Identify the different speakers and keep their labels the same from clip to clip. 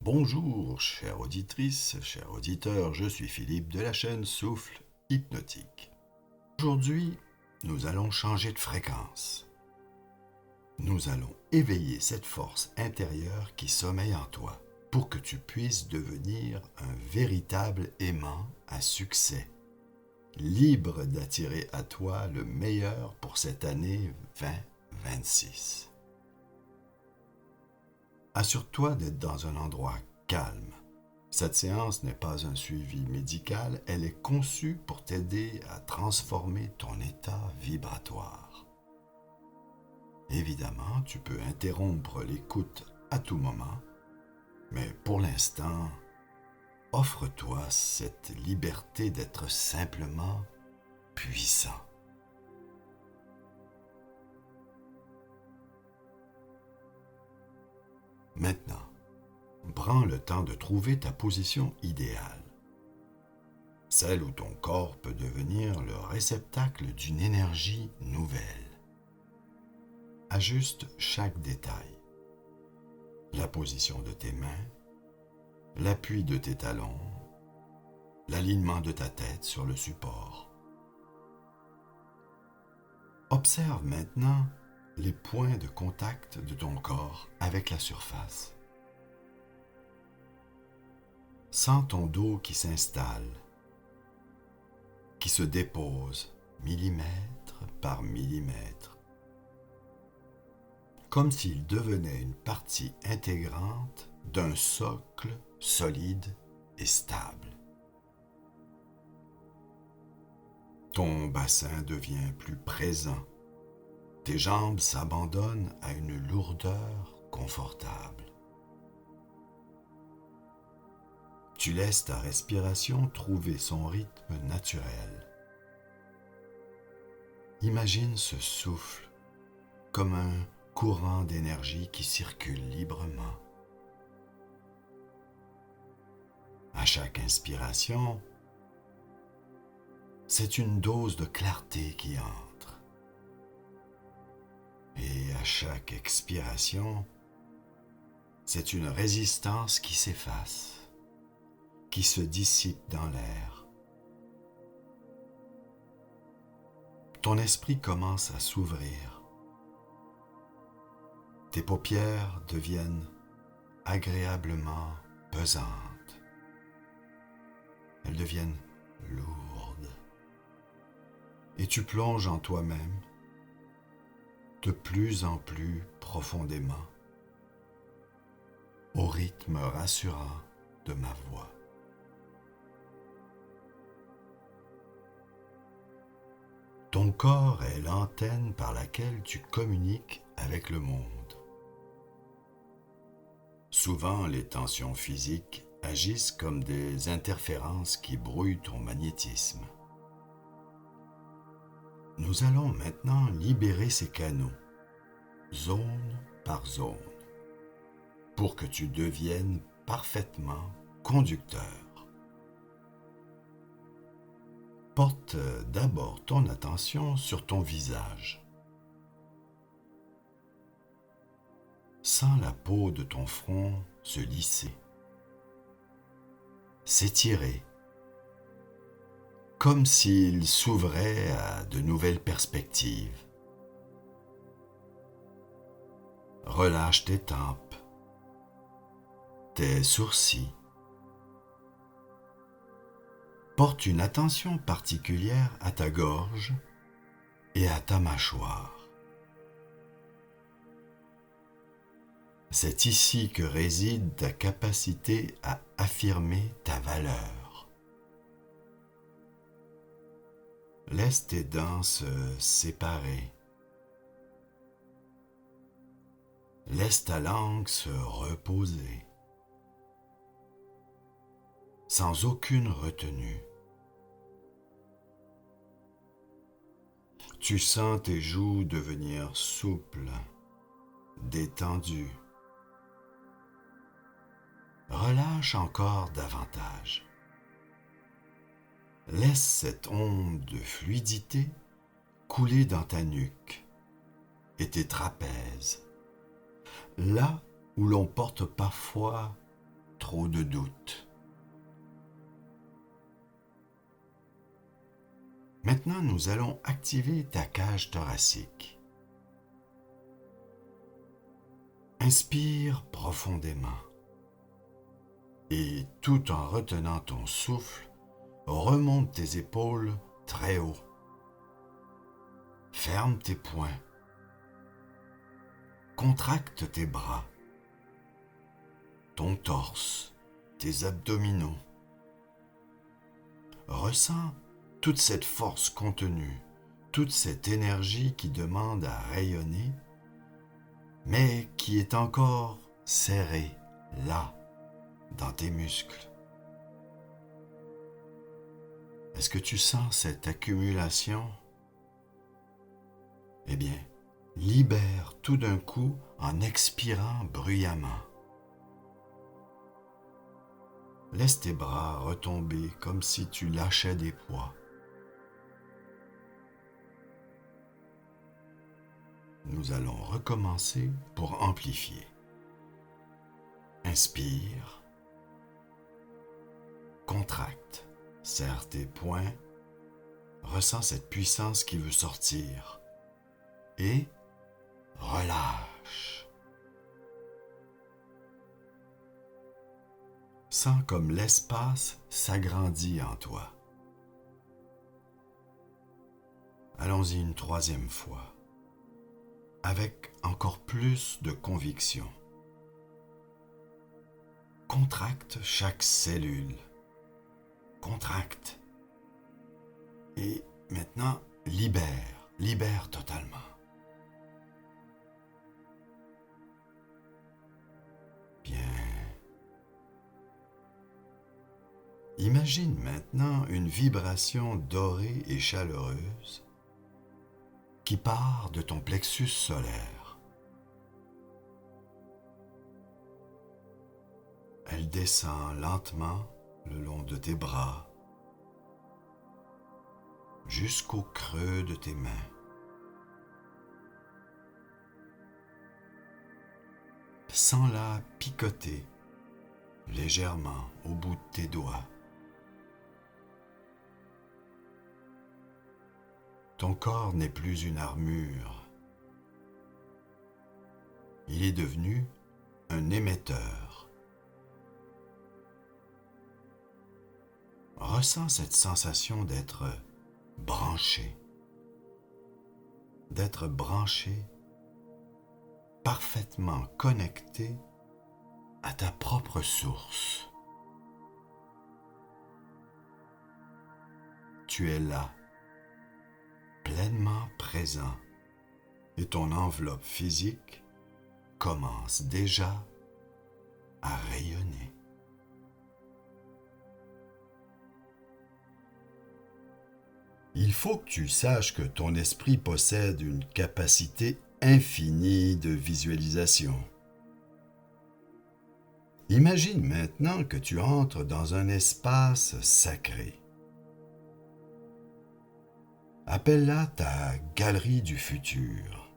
Speaker 1: Bonjour, chère auditrice, chers auditeurs, je suis Philippe de la chaîne Souffle Hypnotique. Aujourd'hui, nous allons changer de fréquence. Nous allons éveiller cette force intérieure qui sommeille en toi pour que tu puisses devenir un véritable aimant à succès, libre d'attirer à toi le meilleur pour cette année 2026. Assure-toi d'être dans un endroit calme. Cette séance n'est pas un suivi médical, elle est conçue pour t'aider à transformer ton état vibratoire. Évidemment, tu peux interrompre l'écoute à tout moment, mais pour l'instant, offre-toi cette liberté d'être simplement puissant. Maintenant, prends le temps de trouver ta position idéale, celle où ton corps peut devenir le réceptacle d'une énergie nouvelle. Ajuste chaque détail, la position de tes mains, l'appui de tes talons, l'alignement de ta tête sur le support. Observe maintenant les points de contact de ton corps avec la surface. Sens ton dos qui s'installe, qui se dépose millimètre par millimètre, comme s'il devenait une partie intégrante d'un socle solide et stable. Ton bassin devient plus présent. Tes jambes s'abandonnent à une lourdeur confortable. Tu laisses ta respiration trouver son rythme naturel. Imagine ce souffle comme un courant d'énergie qui circule librement. À chaque inspiration, c'est une dose de clarté qui entre. Et à chaque expiration, c'est une résistance qui s'efface, qui se dissipe dans l'air. Ton esprit commence à s'ouvrir. Tes paupières deviennent agréablement pesantes. Elles deviennent lourdes. Et tu plonges en toi-même de plus en plus profondément, au rythme rassurant de ma voix. Ton corps est l'antenne par laquelle tu communiques avec le monde. Souvent, les tensions physiques agissent comme des interférences qui brouillent ton magnétisme. Nous allons maintenant libérer ces canaux, zone par zone, pour que tu deviennes parfaitement conducteur. Porte d'abord ton attention sur ton visage. Sens la peau de ton front se lisser, s'étirer, comme s'il s'ouvrait à de nouvelles perspectives. Relâche tes tempes, tes sourcils. Porte une attention particulière à ta gorge et à ta mâchoire. C'est ici que réside ta capacité à affirmer ta valeur. Laisse tes dents se séparer. Laisse ta langue se reposer, sans aucune retenue. Tu sens tes joues devenir souples, détendues. Relâche encore davantage. Laisse cette onde de fluidité couler dans ta nuque et tes trapèzes, là où l'on porte parfois trop de doutes. Maintenant, nous allons activer ta cage thoracique. Inspire profondément et tout en retenant ton souffle, remonte tes épaules très haut. Ferme tes poings. Contracte tes bras, ton torse, tes abdominaux. Ressens toute cette force contenue, toute cette énergie qui demande à rayonner, mais qui est encore serrée là, dans tes muscles. Est-ce que tu sens cette accumulation? Eh bien, libère tout d'un coup en expirant bruyamment. Laisse tes bras retomber comme si tu lâchais des poids. Nous allons recommencer pour amplifier. Inspire. Contracte. Serre tes poings. Ressens cette puissance qui veut sortir. Et relâche. Sens comme l'espace s'agrandit en toi. Allons-y une troisième fois, avec encore plus de conviction. Contracte chaque cellule. Contracte. Et maintenant, libère totalement. Bien. Imagine maintenant une vibration dorée et chaleureuse qui part de ton plexus solaire. Elle descend lentement le long de tes bras jusqu'au creux de tes mains. Sens-la picoter légèrement au bout de tes doigts. Ton corps n'est plus une armure. Il est devenu un émetteur. Ressens cette sensation d'être branché, parfaitement connecté à ta propre source. Tu es là, pleinement présent, et ton enveloppe physique commence déjà à rayonner. Il faut que tu saches que ton esprit possède une capacité infinie de visualisation. Imagine maintenant que tu entres dans un espace sacré. Appelle-la ta galerie du futur.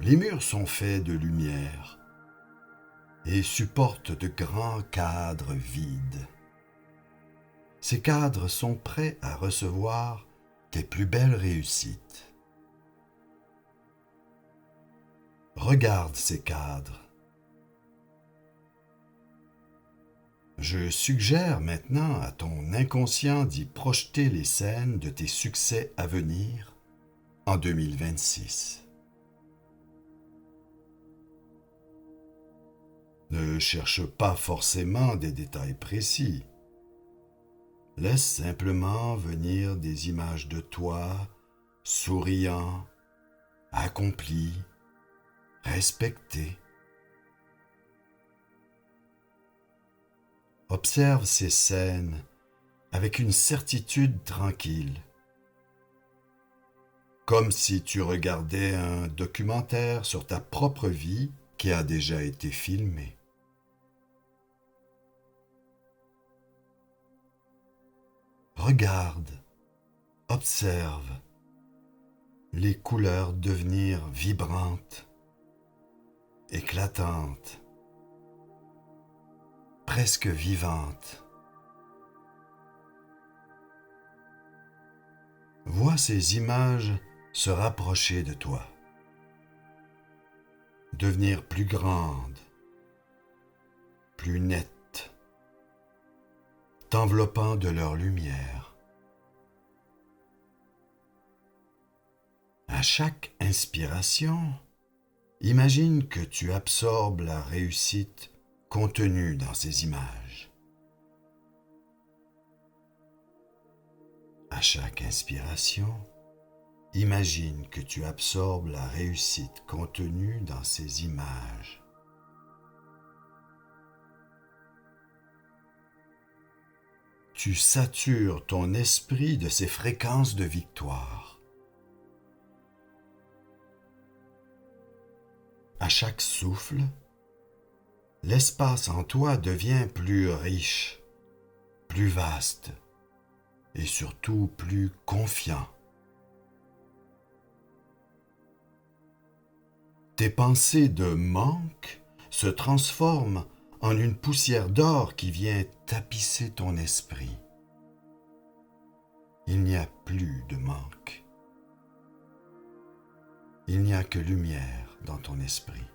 Speaker 1: Les murs sont faits de lumière et supportent de grands cadres vides. Ces cadres sont prêts à recevoir tes plus belles réussites. Regarde ces cadres. Je suggère maintenant à ton inconscient d'y projeter les scènes de tes succès à venir en 2026. Ne cherche pas forcément des détails précis. Laisse simplement venir des images de toi, souriant, accompli, respecté. Observe ces scènes avec une certitude tranquille, comme si tu regardais un documentaire sur ta propre vie qui a déjà été filmé. Regarde, observe les couleurs devenir vibrantes, éclatantes. presque vivante. Vois ces images se rapprocher de toi, devenir plus grandes, plus nettes, t'enveloppant de leur lumière. À chaque inspiration, imagine que tu absorbes la réussite contenue dans ces images. À chaque inspiration, imagine que tu absorbes la réussite contenue dans ces images. Tu satures ton esprit de ces fréquences de victoire. À chaque souffle, l'espace en toi devient plus riche, plus vaste et surtout plus confiant. Tes pensées de manque se transforment en une poussière d'or qui vient tapisser ton esprit. Il n'y a plus de manque. Il n'y a que lumière dans ton esprit.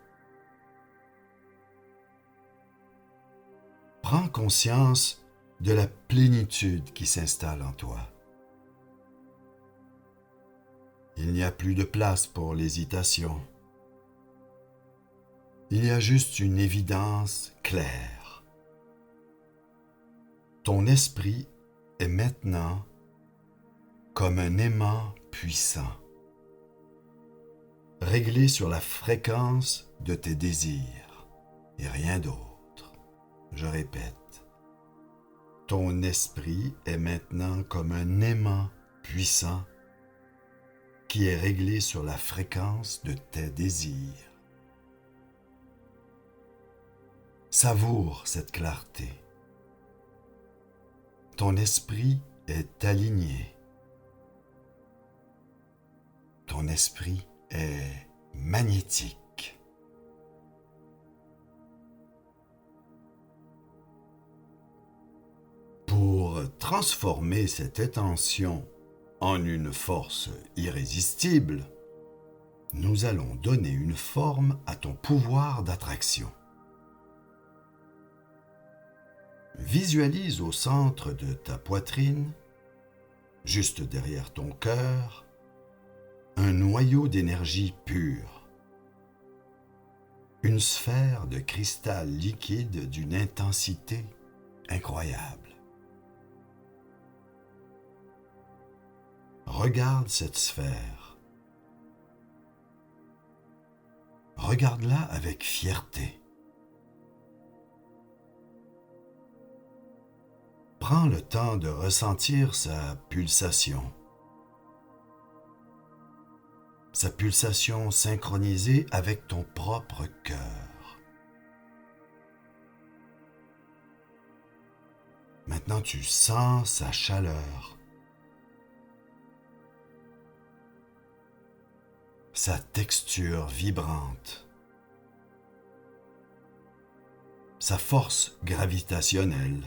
Speaker 1: Prends conscience de la plénitude qui s'installe en toi. Il n'y a plus de place pour l'hésitation. Il y a juste une évidence claire. Ton esprit est maintenant comme un aimant puissant, réglé sur la fréquence de tes désirs et rien d'autre. Je répète, ton esprit est maintenant comme un aimant puissant qui est réglé sur la fréquence de tes désirs. Savoure cette clarté. Ton esprit est aligné. Ton esprit est magnétique. Pour transformer cette intention en une force irrésistible, nous allons donner une forme à ton pouvoir d'attraction. Visualise au centre de ta poitrine, juste derrière ton cœur, un noyau d'énergie pure, une sphère de cristal liquide d'une intensité incroyable. Regarde cette sphère. Regarde-la avec fierté. Prends le temps de ressentir sa pulsation synchronisée avec ton propre cœur. Maintenant, tu sens sa chaleur, sa texture vibrante, sa force gravitationnelle.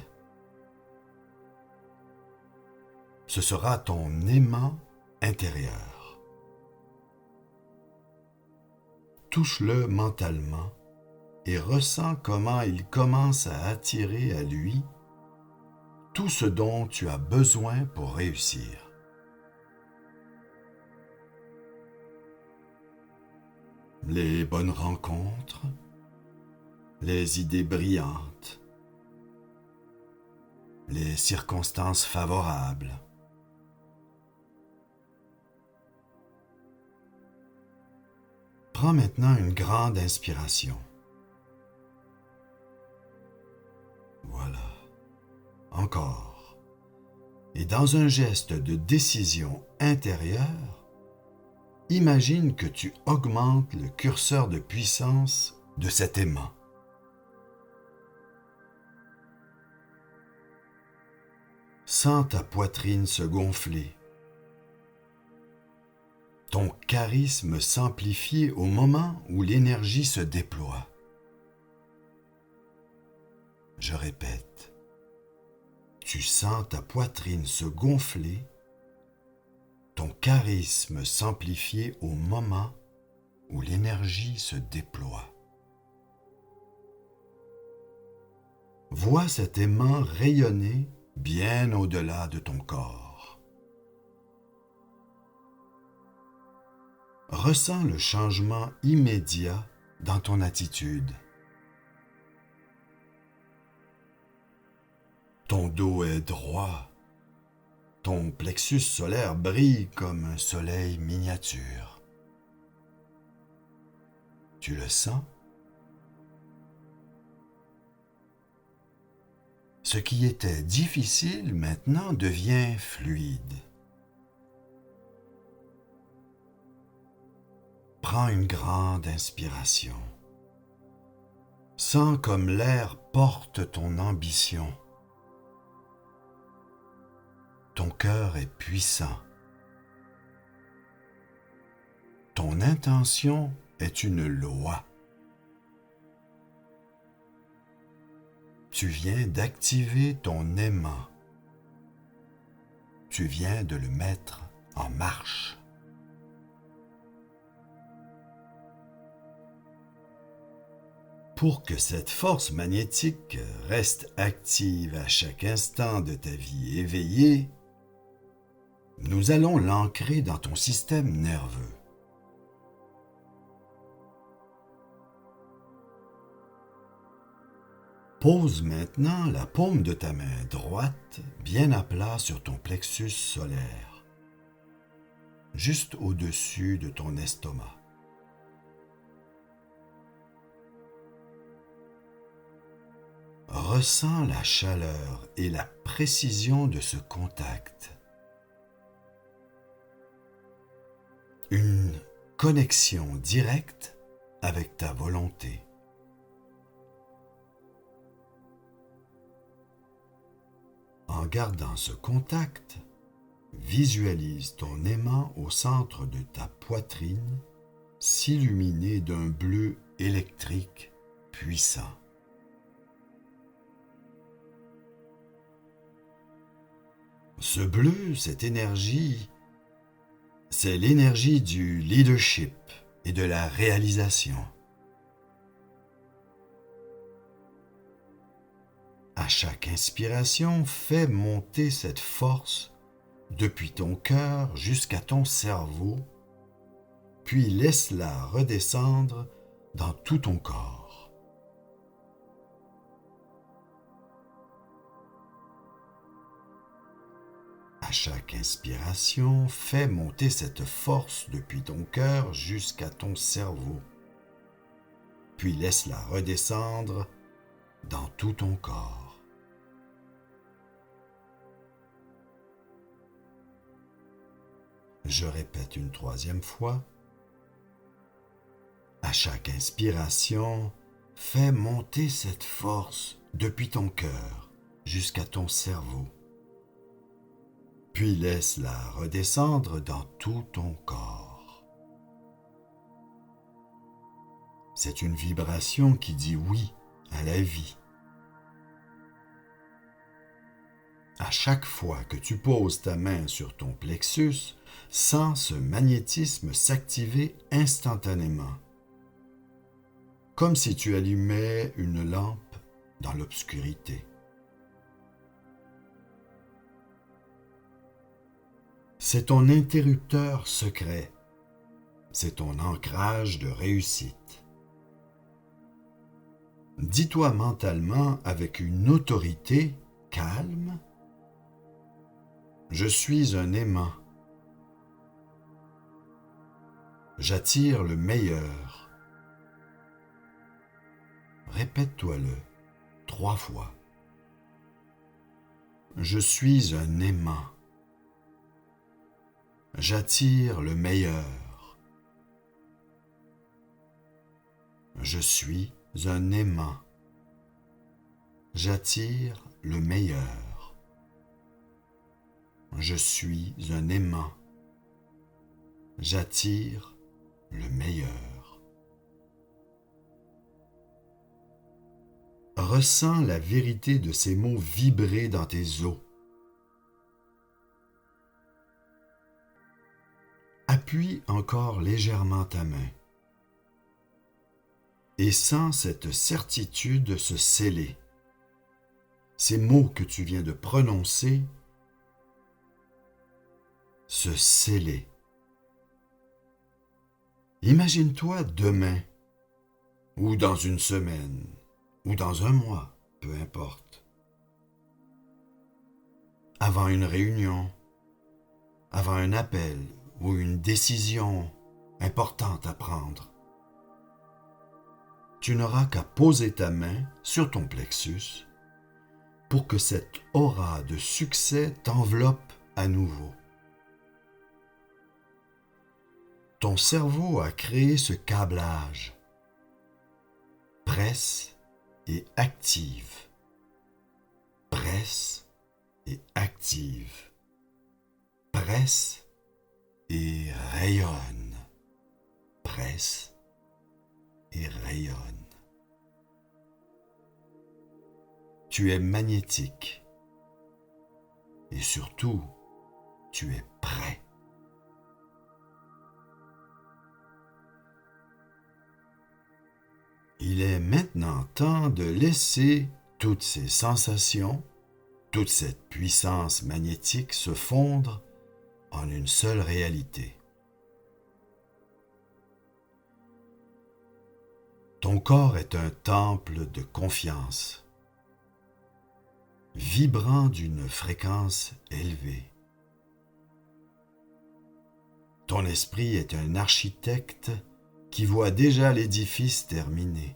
Speaker 1: Ce sera ton aimant intérieur. Touche-le mentalement et ressens comment il commence à attirer à lui tout ce dont tu as besoin pour réussir. Les bonnes rencontres, les idées brillantes, les circonstances favorables. Prends maintenant une grande inspiration. Voilà. Encore. Et dans un geste de décision intérieure, imagine que tu augmentes le curseur de puissance de cet aimant. Sens ta poitrine se gonfler. Ton charisme s'amplifier au moment où l'énergie se déploie. Je répète, tu sens ta poitrine se gonfler, ton charisme s'amplifier au moment où l'énergie se déploie. Vois cet aimant rayonner bien au-delà de ton corps. Ressens le changement immédiat dans ton attitude. Ton dos est droit, ton plexus solaire brille comme un soleil miniature. Tu le sens? Ce qui était difficile maintenant devient fluide. Prends une grande inspiration. Sens comme l'air porte ton ambition. Ton cœur est puissant. Ton intention est une loi. Tu viens d'activer ton aimant. Tu viens de le mettre en marche. Pour que cette force magnétique reste active à chaque instant de ta vie éveillée, nous allons l'ancrer dans ton système nerveux. Pose maintenant la paume de ta main droite bien à plat sur ton plexus solaire, juste au-dessus de ton estomac. Ressens la chaleur et la précision de ce contact. Une connexion directe avec ta volonté. En gardant ce contact, visualise ton aimant au centre de ta poitrine, s'illuminer d'un bleu électrique puissant. Ce bleu, cette énergie, c'est l'énergie du leadership et de la réalisation. À chaque inspiration, fais monter cette force depuis ton cœur jusqu'à ton cerveau, puis laisse-la redescendre dans tout ton corps. À chaque inspiration, fais monter cette force depuis ton cœur jusqu'à ton cerveau, puis laisse-la redescendre dans tout ton corps. Je répète une troisième fois. À chaque inspiration, fais monter cette force depuis ton cœur jusqu'à ton cerveau, puis laisse-la redescendre dans tout ton corps. C'est une vibration qui dit oui à la vie. À chaque fois que tu poses ta main sur ton plexus, sens ce magnétisme s'activer instantanément, comme si tu allumais une lampe dans l'obscurité. C'est ton interrupteur secret, c'est ton ancrage de réussite. Dis-toi mentalement avec une autorité calme: je suis un aimant. J'attire le meilleur. Répète-toi-le 3 fois. Je suis un aimant. J'attire le meilleur. Je suis un aimant. J'attire le meilleur. Je suis un aimant. J'attire le meilleur. Ressens la vérité de ces mots vibrer dans tes os. Appuie encore légèrement ta main et sens cette certitude se sceller. Ces mots que tu viens de prononcer se sceller. Imagine-toi demain, ou dans une semaine, ou dans un mois, peu importe, avant une réunion, avant un appel ou une décision importante à prendre. Tu n'auras qu'à poser ta main sur ton plexus pour que cette aura de succès t'enveloppe à nouveau. Ton cerveau a créé ce câblage. Presse et active. Presse et active. Presse et rayonne. Presse et rayonne. Tu es magnétique. Et surtout, tu es prêt. Il est maintenant temps de laisser toutes ces sensations, toute cette puissance magnétique se fondre en une seule réalité. Ton corps est un temple de confiance, vibrant d'une fréquence élevée. Ton esprit est un architecte qui voit déjà l'édifice terminé.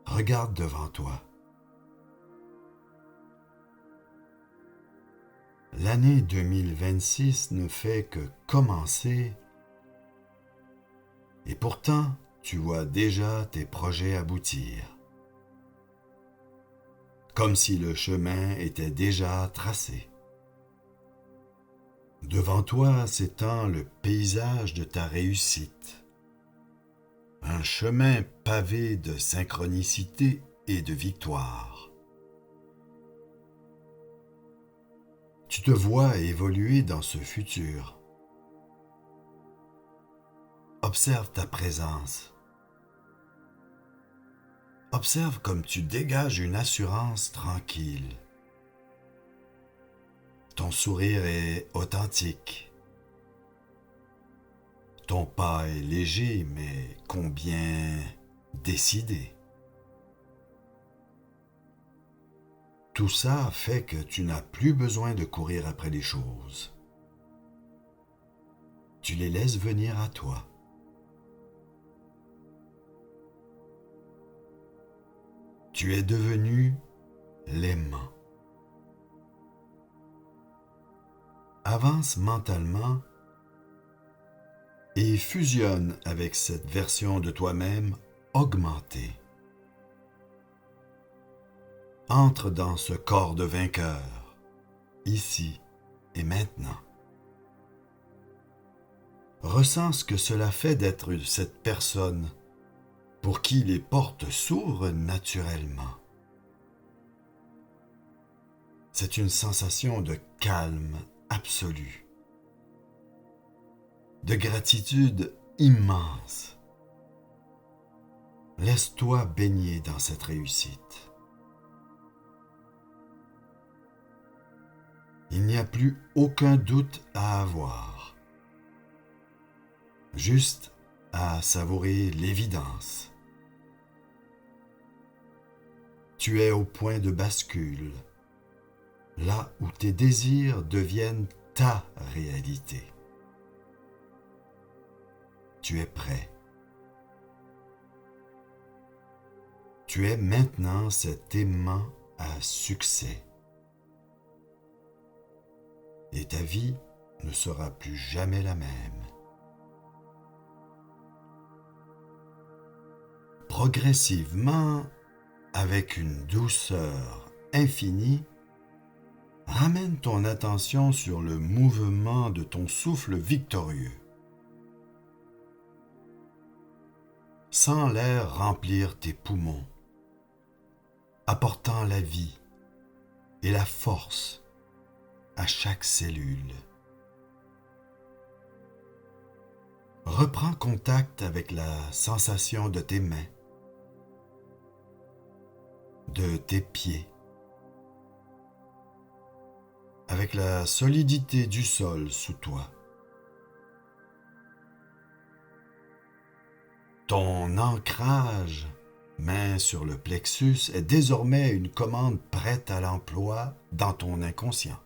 Speaker 1: Regarde devant toi. L'année 2026 ne fait que commencer et pourtant tu vois déjà tes projets aboutir. Comme si le chemin était déjà tracé. Devant toi s'étend le paysage de ta réussite. Un chemin pavé de synchronicité et de victoire. Tu te vois évoluer dans ce futur. Observe ta présence. Observe comme tu dégages une assurance tranquille. Ton sourire est authentique. Ton pas est léger, mais combien décidé. Tout ça fait que tu n'as plus besoin de courir après les choses. Tu les laisses venir à toi. Tu es devenu l'aimant. Avance mentalement et fusionne avec cette version de toi-même augmentée. Entre dans ce corps de vainqueur, ici et maintenant. Ressens ce que cela fait d'être cette personne pour qui les portes s'ouvrent naturellement. C'est une sensation de calme absolu, de gratitude immense. Laisse-toi baigner dans cette réussite. Il n'y a plus aucun doute à avoir, juste à savourer l'évidence. Tu es au point de bascule, là où tes désirs deviennent ta réalité. Tu es prêt. Tu es maintenant cet aimant à succès. Et ta vie ne sera plus jamais la même. Progressivement, avec une douceur infinie, ramène ton attention sur le mouvement de ton souffle victorieux. Sens l'air remplir tes poumons, apportant la vie et la force à chaque cellule. Reprends contact avec la sensation de tes mains, de tes pieds, avec la solidité du sol sous toi. Ton ancrage, main sur le plexus, est désormais une commande prête à l'emploi dans ton inconscient.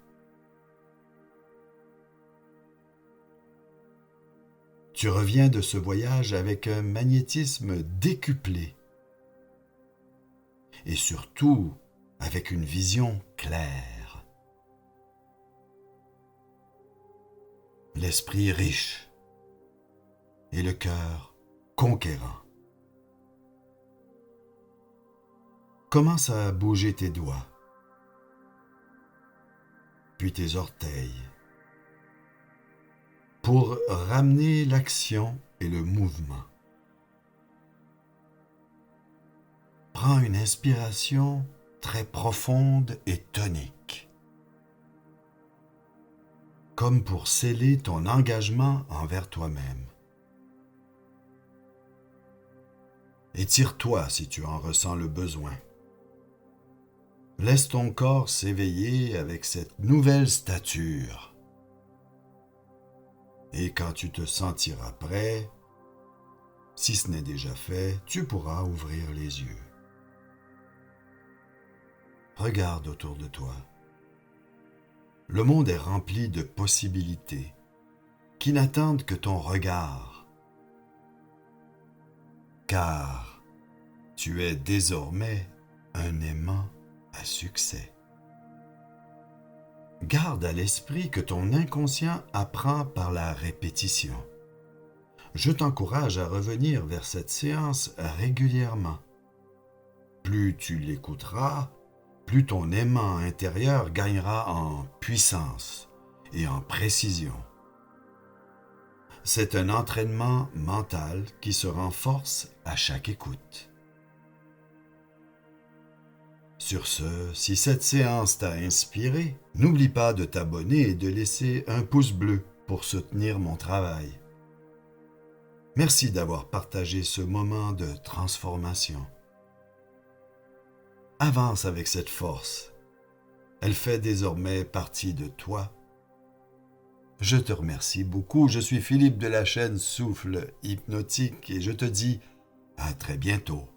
Speaker 1: Tu reviens de ce voyage avec un magnétisme décuplé et surtout avec une vision claire. L'esprit riche et le cœur conquérant. Commence à bouger tes doigts, puis tes orteils, pour ramener l'action et le mouvement. Prends une inspiration très profonde et tonique, comme pour sceller ton engagement envers toi-même. Étire-toi si tu en ressens le besoin. Laisse ton corps s'éveiller avec cette nouvelle stature. Et quand tu te sentiras prêt, si ce n'est déjà fait, tu pourras ouvrir les yeux. Regarde autour de toi. Le monde est rempli de possibilités qui n'attendent que ton regard. Car tu es désormais un aimant à succès. Garde à l'esprit que ton inconscient apprend par la répétition. Je t'encourage à revenir vers cette séance régulièrement. Plus tu l'écouteras, plus ton aimant intérieur gagnera en puissance et en précision. C'est un entraînement mental qui se renforce à chaque écoute. Sur ce, si cette séance t'a inspiré, n'oublie pas de t'abonner et de laisser un pouce bleu pour soutenir mon travail. Merci d'avoir partagé ce moment de transformation. Avance avec cette force. Elle fait désormais partie de toi. Je te remercie beaucoup. Je suis Philippe de la chaîne Souffle Hypnotique et je te dis à très bientôt.